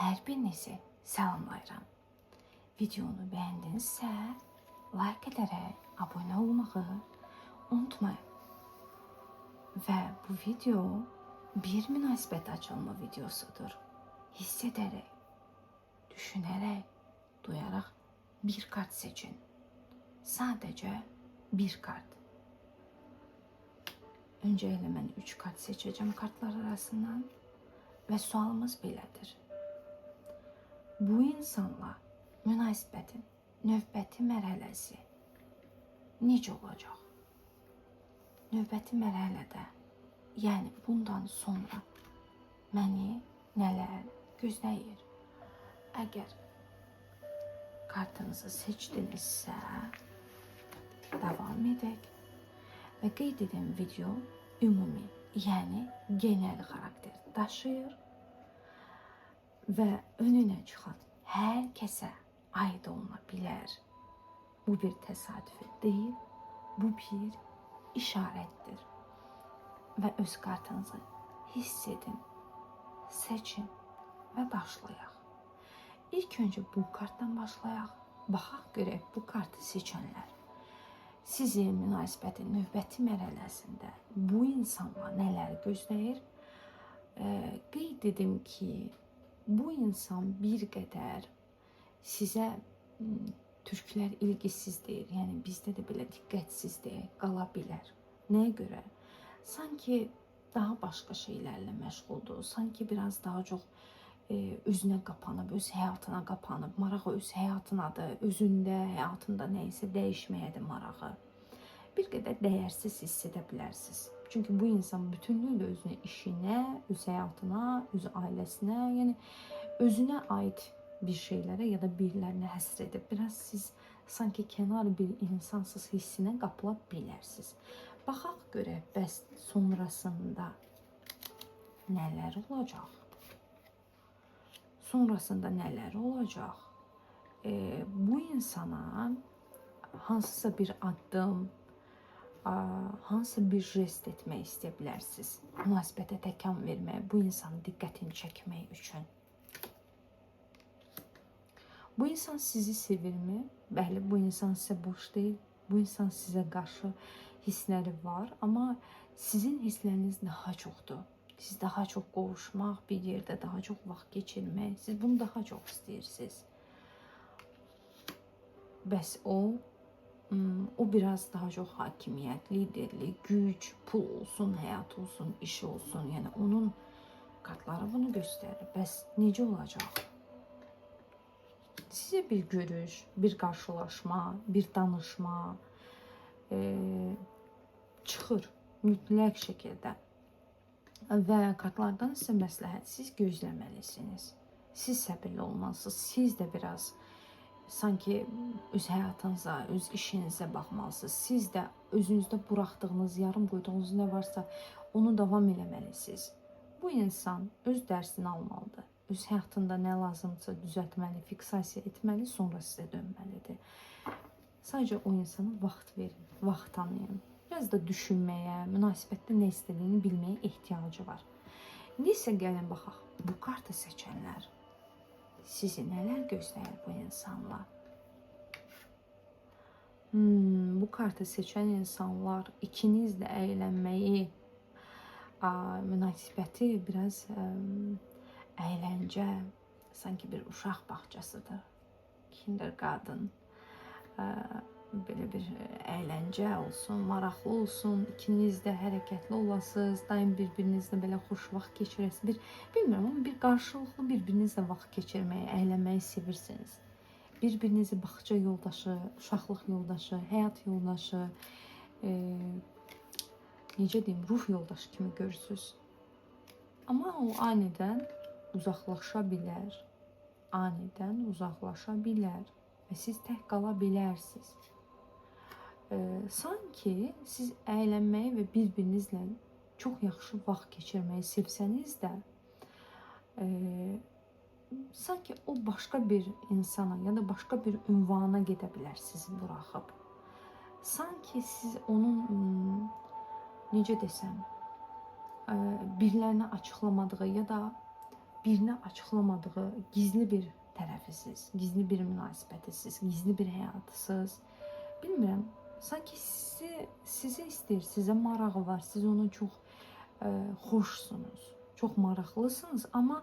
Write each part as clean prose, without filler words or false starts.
hər birinizi salamlayıram. Videonu bəyəndinizsə, like edərək abunə olmağı unutmayın. Və bu video bir münasibət açılma videosudur. Hiss edərək, düşünərək, duyaraq bir kart seçin. Sadəcə bir kart. Öncə elə mən 3 kart seçəcəm kartlar arasından və sualımız belədir. Bu insanla münasibətin növbəti mərhələsi necə olacaq? Növbəti mərhələdə, yəni bundan sonra məni nələr gözləyir? Əgər kartınızı seçdinizsə, davam edək və qeyd edən video ümumi, yəni genel xarakter daşıyır və önünə çıxan hər kəsə aid oluna bilər. Bu bir təsadüf deyil, bu bir işarətdir. Və öz kartınızı hiss edin, seçin və başlayaq. İlk öncə bu kartdan başlayaq. Baxaq görək bu kartı seçənlər sizin münasibətin növbəti mərhələsində bu insanla nələr gözləyir? Qeyd edim ki, bu insan bir qədər sizə türklər ilgisizdir, yəni bizdə də belə diqqətsizdir, qala bilər. Nəyə görə? Sanki daha başqa şeylərlə məşğuldur, sanki biraz daha çox özünə qapanıb, öz həyatına qapanıb, marağı öz həyatınadır, özündə, həyatında nəyisə dəyişməyədir marağı. Bir qədər dəyərsiz hiss edə bilərsiniz. Çünki bu insan bütünlüklə özünü işinə, öz həyatına, öz ailəsinə, yəni özünə aid bir şeylərə ya da birilərinə həsr edib. Biraz siz sanki kənar bir insansız hissinə qapıla bilərsiniz. Baxaq görək, bəs sonrasında nələr olacaq? Sonrasında nələr olacaq? Bu insana hansısa bir addım, hansısa bir jest etmək istəyə bilərsiniz. Münasibətə təkan vermək, bu insanın diqqətini çəkmək üçün. Bu insan sizi sevirmi? Bəli, bu insan sizə boş deyil. Bu insan sizə qarşı hissləri var, amma sizin hissləriniz daha çoxdur. Siz daha çox qovuşmaq, bir yerdə daha çox vaxt keçirmək, siz bunu daha çox istəyirsiniz. Bəs o biraz daha çox hakimiyyət, liderlik, güc, pul olsun, həyat olsun, iş olsun. Yəni onun kartları bunu göstərir. Bəs necə olacaq? Sizə bir görüş, bir qarşılaşma, bir danışma çıxır mütləq şəkildə. Və kartlardan sizə məsləhət, siz gözləməlisiniz. Siz səbirli olmalısınız. Siz də biraz sanki öz həyatınıza, öz işinizə baxmalısınız. Siz də özünüzdə buraxdığınız, yarım qoyduğunuz nə varsa onu davam eləməlisiniz. Bu insan öz dərsini almalıdır. Öz həyatında nə lazımdırsa düzəltməli, fiksasiya etməli, sonra sizə dönməlidir. Sadəcə o insana vaxt verin, vaxt tanıyın. Biraz da düşünməyə, münasibətdə nə istədiyini bilməyə ehtiyacı var. İndi isə gəlin baxaq, bu kartı seçənlər sizi nələr gözləyir bu insanla? Bu kartı seçən insanlar ikiniz də əylənməyi, münasibəti biraz əyləncə, sanki bir uşaq bağçasıdır. Kindergarten, belə bir əyləncə olsun, maraqlı olsun, ikiniz də hərəkətli olasınız, daim bir-birinizlə belə xoş vaxt keçirəsiniz. Bilmirəm, amma bir qarşılıqlı bir-birinizlə vaxt keçirməyi, əylənməyi sevirsiniz. Bir-birinizi bağça yoldaşı, uşaqlıq yoldaşı, həyat yoldaşı, necə deyim, ruh yoldaşı kimi görürsünüz. Amma o anidən uzaqlaşa bilər, anidən uzaqlaşa bilər və siz tək qala bilərsiniz. Sanki siz əylənməyi və bir-birinizlə çox yaxşı vaxt keçirməyi sevsəniz də, sanki o başqa bir insana ya da başqa bir ünvana gedə bilər sizi buraxıb. Sanki siz onun, necə desəm, birilərinə açıqlamadığı ya da birinə açıqlamadığı gizli bir tərəfisiz, gizli bir münasibətisiz, gizli bir həyatısız. Bilmirəm, sanki sizi istəyir, sizə marağı var, siz ona çox xoşsunuz, çox maraqlısınız, amma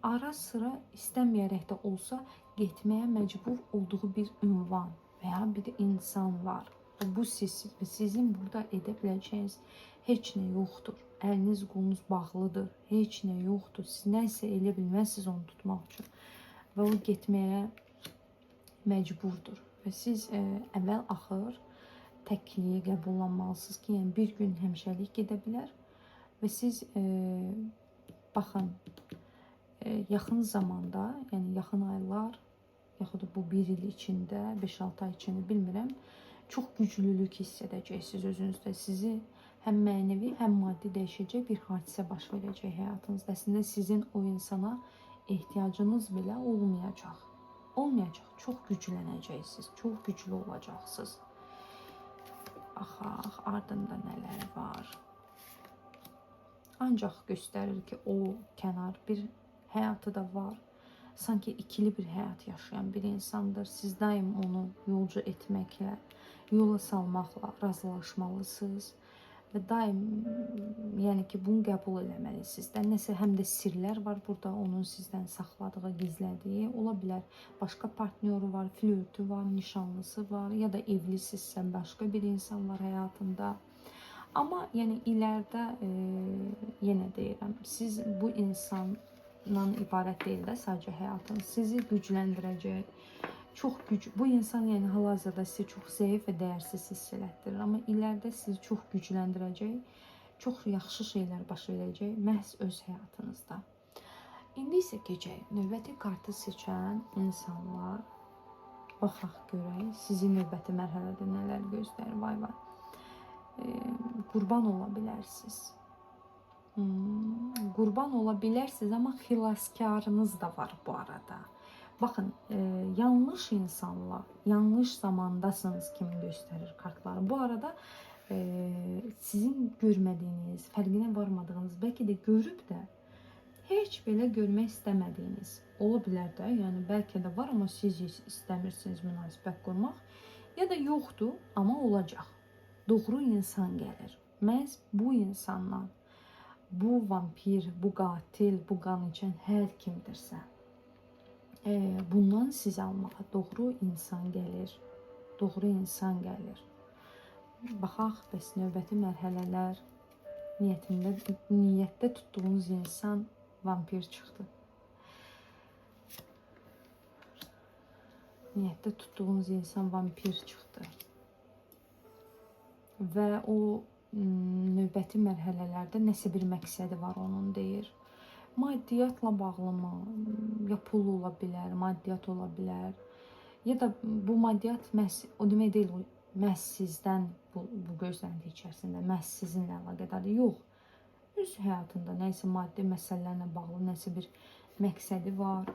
ara sıra istəməyərək də olsa getməyə məcbur olduğu bir ünvan və ya bir insan var. Bu sizin burada edə biləcəyiniz heç nə yoxdur. Əliniz, qolunuz bağlıdır. Heç nə yoxdur. Siz nəsə elə bilməzsiniz onu tutmaq üçün. Və o getməyə məcburdur. Və siz əvvəl axır təkliyi qəbullanmalısınız ki, yəni bir gün həmişəlik gedə bilər. Və siz baxın, yaxın zamanda, yəni yaxın aylar, yaxud da bu bir il içində, 5-6 ay içində bilmirəm, çox güclülük hiss edəcəksiniz özünüzdə. Sizi həm mənəvi, həm maddi dəyişəcək bir hadisə baş verəcək həyatınızda. Əslində sizin o insana ehtiyacınız belə olmayacaq. Olmayacaq. Çox güclənəcəksiniz, çox güclü olacaqsınız. Ax, ardında nələr var? Ancaq göstərir ki, o kənar bir həyatı da var. Sanki ikili bir həyat yaşayan bir insandır. Siz daim onu yolcu etməklə, yola salmaqla razılaşmalısınız. Və daim, yəni ki, bunu qəbul eləməlisiniz. Nəsə həm də sirlər var burada, onun sizdən saxladığı, gizlədiyi. Ola bilər, başqa partnyoru var, flörtü var, nişanlısı var, ya da evlisinizsə başqa bir insan var həyatında. Amma yəni ilərdə, yenə deyirəm, siz bu insandan ibarət deyil də sadəcə həyatınız. Sizi gücləndirəcək, çox bu insan yəni hal-hazırda sizi çox zəif və dəyərsiz hiss elətdirir. Amma ilərdə sizi çox gücləndirəcək, çox yaxşı şeylər baş verəcək məhz öz həyatınızda. İndi isə keçək növbəti kartı seçən insanlar. Baxaq görək, sizi növbəti mərhələdə nələr gözləyir, vay vay. Qurban ola bilərsiniz. Qurban ola bilərsiniz, amma xilaskarınız da var bu arada. Baxın, yanlış insanla, yanlış zamandasınız kimi göstərir kartlar. Bu arada sizin görmədiyiniz, fərqinə varmadığınız, bəlkə də görüb də heç belə görmək istəmədiyiniz ola bilər də. Yəni bəlkə də var, amma siz istəmirsiniz münasibət qurmaq, ya da yoxdur, amma olacaq. Doğru insan gəlir. Məhz bu insandan, bu vampir, bu qatil, bu qan içən hər kimdirsə, bundan siz almağa doğru insan gəlir. Doğru insan gəlir. Baxaq, bəs növbəti mərhələlər, niyyətdə tutduğunuz insan vampir çıxdı. Niyyətdə tutduğunuz insan vampir çıxdı. Və o növbəti mərhələlərdə nəsə bir məqsədi var onun, deyir. Maddiyyatla bağlı mı? Ya pul ola bilər, maddiyyat ola bilər. Ya da bu maddiyyat məhz, o demək deyil, məhz sizdən bu gözlənti içərisində, məhz sizinlə əlaqədardır. Yox, öz həyatında nəsə maddi məsələlərlə bağlı nəsə bir məqsədi var.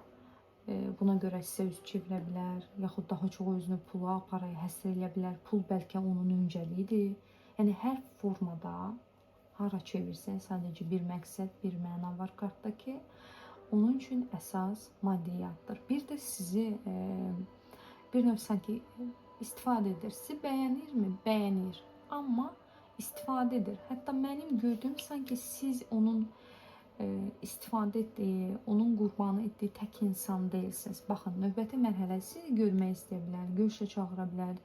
Buna görə sizə üz çevirə bilər, yaxud daha çox özünü pula, paraya həsr edə bilər. Pul bəlkə onun öncəliyidir. Yəni hər formada hara çevirsə sadəcə bir məqsəd, bir məna var kartda ki, onun üçün əsas maddiyyatdır. Bir də sizi bir növ sanki istifadə edir. Sizi bəyənirmi? Bəyənir. Amma istifadə edir. Hətta mənim gördüyüm sanki siz onun istifadə etdiyi, onun qurbanı etdiyi tək insan deyilsiniz. Baxın, növbəti mərhələ sizi görmək istəyə bilər, görüşə çağıra bilər,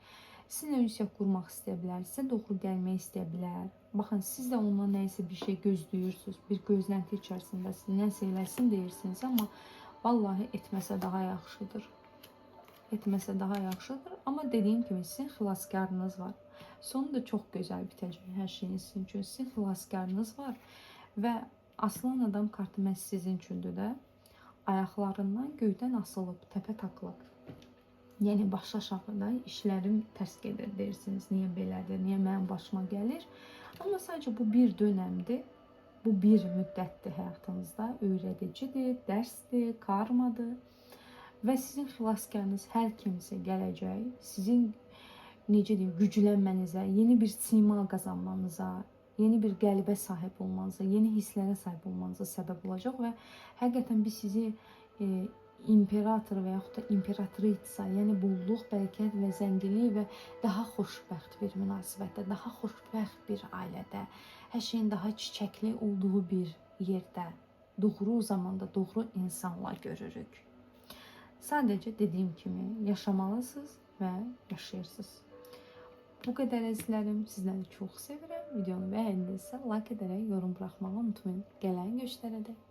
sizinlə ünsiyyət qurmaq istəyə bilər, sizə doğru gəlmək istəyə bilər. Baxın, siz də ondan nəyisə bir şey gözləyirsiniz, bir gözlənti içərisindəsiniz, nəsə eləsin deyirsiniz, amma vallahi etməsə daha yaxşıdır. Etməsə daha yaxşıdır, amma dediyim kimi sizin xilaskarınız var. Sonu da çox gözəl bitəcək hər şeyin sizin üçün. Sizin xilaskarınız var və aslan adam kartı məhz sizin üçündür də. Ayaqlarından göydən asılıb, təpə taklıb. Yəni baş aşağıda işlərim tərs gedir deyirsiniz. Niyə belədir, niyə mənim başıma gəlir? Amma sadəcə bu bir dönəmdir. Bu bir müddətdir həyatınızda. Öyrədicidir, dərsdir, karmadır. Və sizin xilaskarınız hər kimsə gələcək. Sizin necə deyim, güclənmənizə, yeni bir sima qazanmanıza, yeni bir qəlbə sahib olmanıza, yeni hisslərə sahib olmanıza səbəb olacaq və həqiqətən biz sizi imperator və yaxud da imperatrica, yəni bolluq, bərəkət və zənginlik və daha xoşbəxt bir münasibətdə, daha xoşbəxt bir ailədə, hər şeyin daha çiçəkli olduğu bir yerdə, doğru zamanda, doğru insanla görürük. Sadəcə dediyim kimi yaşamalısınız və yaşayırsınız. Bu qədər əzizlərim, sizləri çox sevirəm. Videonu bəyəndinizsə like edərək yorum buraxmağı unutmayın. Gələn görüşlərə dək.